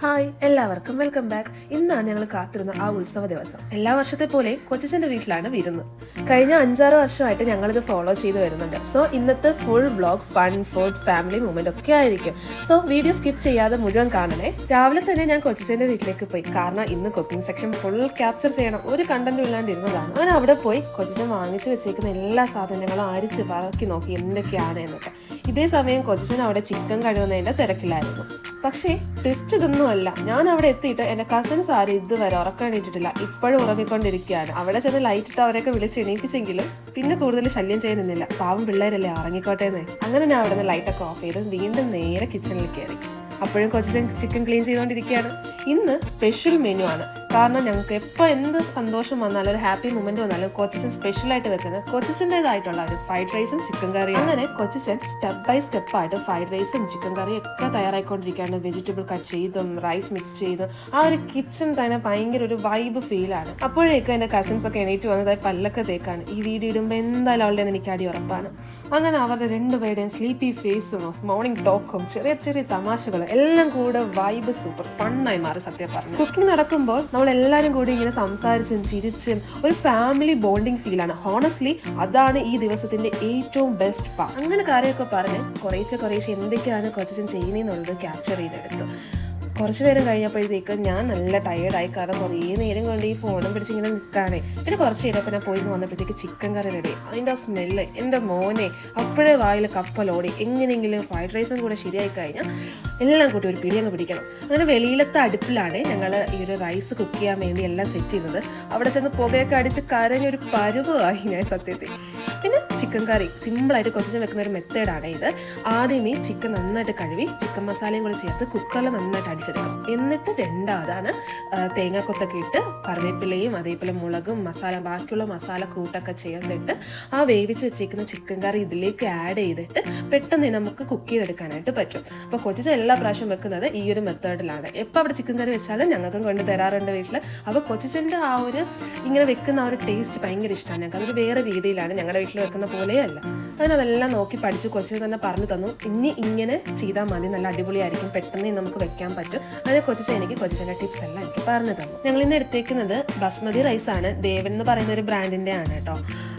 Hi എല്ലാവർക്കും welcome back. ഇന്നാണ് ഞങ്ങൾ കാത്തിരുന്ന ആ ഉത്സവ ദിവസം. എല്ലാ വർഷത്തെ പോലെ കൊച്ചച്ഛൻ്റെ വീട്ടിലാണ് വിരുന്ന്. കഴിഞ്ഞ 5-6 വർഷമായിട്ട് ഞങ്ങളിത് ഫോളോ ചെയ്ത് വരുന്നുണ്ട്. സോ ഇന്നത്തെ full vlog fun, food, family movement ഒക്കെ ആയിരിക്കും. സോ വീഡിയോ സ്കിപ്പ് ചെയ്യാതെ മുഴുവൻ കാണണേ. രാവിലെ തന്നെ ഞാൻ കൊച്ചച്ഛൻ്റെ വീട്ടിലേക്ക് പോയി, കാരണം ഇന്ന് കുക്കിംഗ് സെക്ഷൻ ഫുൾ ക്യാപ്ചർ ചെയ്യണം. ഒരു കണ്ടന്റും ഇല്ലാണ്ടിരുന്നതാണ്. അങ്ങനെ അവിടെ പോയി കൊച്ചച്ഛൻ വാങ്ങിച്ചു വെച്ചേക്കുന്ന എല്ലാ സാധനങ്ങളും അരിച്ച് പറക്കി നോക്കി എന്തൊക്കെയാണ് എന്നൊക്കെ. ഇതേ സമയം കൊച്ചച്ഛൻ അവിടെ ചിക്കൻ കഴുകുന്നതിന്റെ തിരക്കിലായിരുന്നു. പക്ഷേ ട്വിസ്റ്റ് ഇതൊന്നുമല്ല. ഞാൻ അവിടെ എത്തിയിട്ട് എൻ്റെ കസിൻസ് ആരും ഇതുവരെ ഉറക്കം എണീറ്റിട്ടില്ല. ഇപ്പോഴും ഉറങ്ങിക്കൊണ്ടിരിക്കുകയാണ്. അവിടെ ചെന്ന് ലൈറ്റ് ഇട്ട് അവരെയൊക്കെ വിളിച്ച് എണീപ്പിച്ചെങ്കിലും പിന്നെ കൂടുതൽ ശല്യം ചെയ്യുന്നില്ല. പാവം പിള്ളേരല്ലേ, ഉറങ്ങിക്കോട്ടേന്ന്. അങ്ങനെ ഞാൻ അവിടെ നിന്ന് ലൈറ്റൊക്കെ ഓഫ് ചെയ്ത് വീണ്ടും നേരെ കിച്ചണിൽ കയറി. അപ്പോഴും കൊച്ചച്ഛൻ ചിക്കൻ ക്ലീൻ ചെയ്തുകൊണ്ടിരിക്കുകയാണ്. ഇന്ന് സ്പെഷ്യൽ മെനു ആണ്. കാരണം ഞങ്ങൾക്ക് എപ്പോൾ എന്ത് സന്തോഷം വന്നാലും ഒരു ഹാപ്പി മൊമെന്റ് വന്നാലും കൊച്ചച്ഛൻ സ്പെഷ്യലായിട്ട് വെക്കുന്നത് കൊച്ചച്ഛൻ്റെതായിട്ടുള്ള ഒരു ഫ്രൈഡ് റൈസും ചിക്കൻ കറിയും. അങ്ങനെ കൊച്ചച്ഛൻ സ്റ്റെപ്പ് ബൈ സ്റ്റെപ്പ് ആയിട്ട് ഫ്രൈഡ് റൈസും ചിക്കൻ കറിയും ഒക്കെ തയ്യാറായിക്കൊണ്ടിരിക്കുകയാണ്. വെജിറ്റബിൾ കട്ട് ചെയ്തും റൈസ് മിക്സ് ചെയ്തും ആ ഒരു കിച്ചൺ തന്നെ ഭയങ്കര ഒരു വൈബ് ഫീലാണ്. അപ്പോഴേക്കും എൻ്റെ കസിൻസ് ഒക്കെ എണീറ്റ് വന്നതായി പല്ലൊക്കെ തേക്കാണ്. ഈ വീഡിയോ ഇടുമ്പോൾ എന്തായാലും അവളുടെ എനിക്ക് അടി ഉറപ്പാണ്. അങ്ങനെ അവരുടെ രണ്ടുപേരുടെയും സ്ലീപ്പി ഫേസും മോർണിംഗ് ടോക്കും ചെറിയ ചെറിയ തമാശകളും എല്ലാം കൂടെ വൈബ് സൂപ്പർ ഫണ്ണായി മാറി. സത്യം പറഞ്ഞു, കുക്കിംഗ് നടക്കുമ്പോൾ നമ്മൾ എല്ലാവരും കൂടി ഇങ്ങനെ സംസാരിച്ചും ചിരിച്ചും ഒരു ഫാമിലി ബോണ്ടിങ് ഫീലാണ്. ഹോണസ്റ്റ്ലി അതാണ് ഈ ദിവസത്തിന്റെ ഏറ്റവും ബെസ്റ്റ് പാർട്ട്. അങ്ങനെ കാര്യമൊക്കെ പറഞ്ഞ് കുറേശ്ശെ എന്തൊക്കെയാണ് കൊച്ചച്ഛൻ ചെയ്യുന്നതെന്നുള്ളത് ക്യാപ്ചർ ചെയ്തെടുത്തു. കുറച്ച് നേരം കഴിഞ്ഞപ്പോഴത്തേക്ക് ഞാൻ നല്ല ടയേർഡായി. കാരണം കുറേ നേരം കൊണ്ട് ഈ ഫോണും പിടിച്ച് ഇങ്ങനെ നിൽക്കുകയാണേ. പിന്നെ കുറച്ച് നേരമൊക്കെ ഞാൻ പോയി വന്നപ്പോഴത്തേക്ക് ചിക്കൻ കറി റെഡി. അതിൻ്റെ ആ സ്മെല്ല് എൻ്റെ മോനെ അപ്പോഴേ വായിൽ കപ്പലോടി. എങ്ങനെയെങ്കിലും ഫ്രൈഡ് റൈസും കൂടെ ശരിയായി കഴിഞ്ഞാൽ എല്ലാം കൂട്ടി ഒരു പിടി അങ്ങ് പിടിക്കണം. അങ്ങനെ വെളിയിലത്തെ അടുപ്പിലാണ് ഞങ്ങൾ ഈ ഒരു റൈസ് കുക്ക് ചെയ്യാൻ വേണ്ടി എല്ലാം സെറ്റ് ചെയ്യുന്നത്. അവിടെ ചെന്ന് പുകയൊക്കെ അടിച്ച് കരഞ്ഞൊരു പരുവമായി ഞാൻ സത്യത്തിൽ. പിന്നെ ചിക്കൻ കറി സിമ്പിളായിട്ട് കൊച്ചച്ഛൻ വെക്കുന്ന ഒരു മെത്തേഡാണ് ഇത്. ആദ്യമേ ചിക്കൻ നന്നായിട്ട് കഴുകി ചിക്കൻ മസാലയും കൂടെ ചേർത്ത് കുക്കറിൽ നന്നായിട്ട് അടിച്ചെടുക്കും. എന്നിട്ട് രണ്ടാമതാണ് തേങ്ങാക്കൊത്തൊക്കെ ഇട്ട് കറിവേപ്പിലയും അതേപോലെ മുളകും ബാക്കിയുള്ള മസാല കൂട്ടൊക്കെ ചേർത്തിട്ട് ആ വേവിച്ച് വെച്ചേക്കുന്ന ചിക്കൻ കറി ഇതിലേക്ക് ആഡ് ചെയ്തിട്ട് പെട്ടെന്ന് നമുക്ക് കുക്ക് ചെയ്തെടുക്കാനായിട്ട് പറ്റും. അപ്പോൾ കൊച്ചച്ഛൻ എല്ലാ പ്രാവശ്യം വെക്കുന്നത് ഈ ഒരു മെത്തേഡിലാണ്. എപ്പോൾ അവിടെ ചിക്കൻ കറി വെച്ചാലും ഞങ്ങൾക്കും കൊണ്ട് തരാറുണ്ട് വീട്ടിൽ. അപ്പോൾ കൊച്ചച്ഛൻ്റെ ആ ഒരു ഇങ്ങനെ വെക്കുന്ന ആ ഒരു ടേസ്റ്റ് ഭയങ്കര ഇഷ്ടമാണ് ഞങ്ങൾക്ക്. അതൊരു വേറെ രീതിയിലാണ്, ഞങ്ങളുടെ വീട്ടിൽ വെക്കുന്ന പോലെയല്ല. അതിനതെല്ലാം നോക്കി പഠിച്ചു. കൊച്ചച്ഛൻ തന്നെ പറഞ്ഞു തന്നു, ഇനി ഇങ്ങനെ ചെയ്താൽ മതി, നല്ല അടിപൊളിയായിരിക്കും, പെട്ടെന്ന് നമുക്ക് വെക്കാൻ പറ്റും. അതിന് കൊച്ചച്ഛൻ്റെ ടിപ്സ് എല്ലാം എനിക്ക് പറഞ്ഞു തന്നു. ഞങ്ങൾ ഇന്ന് എടുത്തേക്കുന്നത് ബസ്മതി റൈസാണ്. ദേവൻ എന്ന് പറയുന്ന ഒരു ബ്രാൻഡിൻ്റെ ആണ് കേട്ടോ.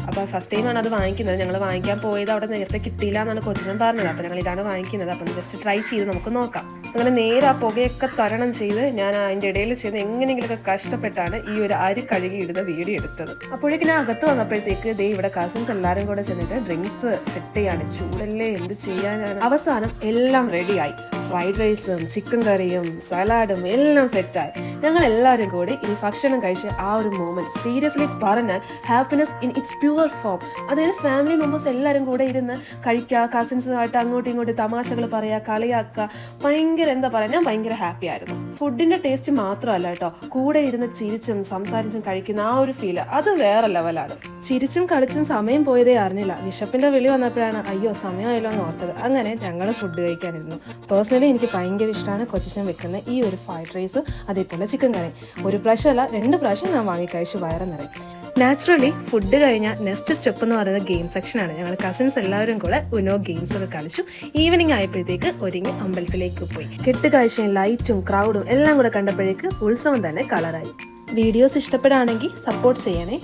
അപ്പോൾ ഫസ്റ്റ് ടൈമാണ് അത് വാങ്ങിക്കുന്നത്. ഞങ്ങൾ വാങ്ങിക്കാൻ പോയത് അവിടെ നേരത്തെ കിട്ടിയില്ല എന്നാണ് കൊച്ചച്ഛൻ പറഞ്ഞത്. അപ്പോൾ ഞങ്ങൾ ഇതാണ് വാങ്ങിക്കുന്നത്. അപ്പം ജസ്റ്റ് ട്രൈ ചെയ്ത് നമുക്ക് നോക്കാം. അങ്ങനെ നേരെ ആ പുകയൊക്കെ തരണം ചെയ്ത് ഞാൻ അതിൻ്റെ ഇടയിൽ ചെയ്ത് എങ്ങനെയെങ്കിലുമൊക്കെ കഷ്ടപ്പെട്ടാണ് ഈ ഒരു അരി കഴുകി ഇടുന്ന വീഡിയോ എടുത്തത്. അപ്പോഴേക്കും ഞാൻ അകത്ത് വന്നപ്പോഴത്തേക്ക് ഇവിടെ കസിൻസ് എല്ലാവരും കൂടെ ചെന്നിട്ട് ഡ്രിങ്ക്സ് സെറ്റ് ചെയ്യാണ്. ചൂടല്ലേ, എന്ത് ചെയ്യാനാണ്. അവസാനം എല്ലാം റെഡിയായി. ഫ്രൈഡ് റൈസും ചിക്കൻ കറിയും സലാഡും എല്ലാം സെറ്റായി. ഞങ്ങൾ എല്ലാവരും കൂടി ഈ ഭക്ഷണം കഴിച്ച് ആ ഒരു മൊമെന്റ് സീരിയസ്ലി പറഞ്ഞാൽ happiness in its pure form. അതായത് ഫാമിലി മെമ്പേഴ്സ് എല്ലാവരും കൂടെ ഇരുന്ന് കഴിക്കുക, കസിൻസുമായിട്ട് അങ്ങോട്ടും ഇങ്ങോട്ടും തമാശകൾ പറയുക, കളിയാക്കുക, ഞാൻ ഭയങ്കര ഹാപ്പി ആയിരുന്നു. ഫുഡിന്റെ ടേസ്റ്റ് മാത്രമല്ല കേട്ടോ, കൂടെ ഇരുന്ന് ചിരിച്ചും സംസാരിച്ചും കഴിക്കുന്ന ആ ഒരു ഫീല് അത് വേറെ ലെവലാണ്. ചിരിച്ചും കളിച്ചും സമയം പോയതേ അറിഞ്ഞില്ല. വിശപ്പിന്റെ വിളി വന്നപ്പോഴാണ് അയ്യോ സമയമായല്ലോ എന്ന് ഓർത്തത്. അങ്ങനെ ഞങ്ങൾ ഫുഡ് കഴിക്കാനിരുന്നു. പേഴ്സണലി എനിക്ക് ഭയങ്കര ഇഷ്ടമാണ് കൊച്ചച്ഛൻ വെക്കുന്ന ഈ ഒരു ഫ്രൈഡ് റൈസ് അതേപോലെ ചിക്കൻ കറി. ഒരു പ്രാവശ്യമല്ല 2 പ്രാവശ്യം ഞാൻ വാങ്ങി കഴിച്ച് വയറ് നിറയും. നാച്ചുറലി ഫുഡ് കഴിഞ്ഞാൽ നെക്സ്റ്റ് സ്റ്റെപ്പ് എന്ന് പറയുന്നത് ഗെയിം സെക്ഷനാണ്. ഞങ്ങൾ കസിൻസ് എല്ലാവരും കൂടെ ഉനോ ഗെയിംസ് ഒക്കെ കളിച്ചു. ഈവനിങ് ആയപ്പോഴത്തേക്ക് ഒരുങ്ങി അമ്പലത്തിലേക്ക് പോയി. കെട്ടുകാഴ്ചയും ലൈറ്റും ക്രൗഡും എല്ലാം കൂടെ കണ്ടപ്പോഴേക്ക് ഉത്സവം തന്നെ കളറായി. വീഡിയോസ് ഇഷ്ടപ്പെടുകയാണെങ്കിൽ സപ്പോർട്ട് ചെയ്യണേ.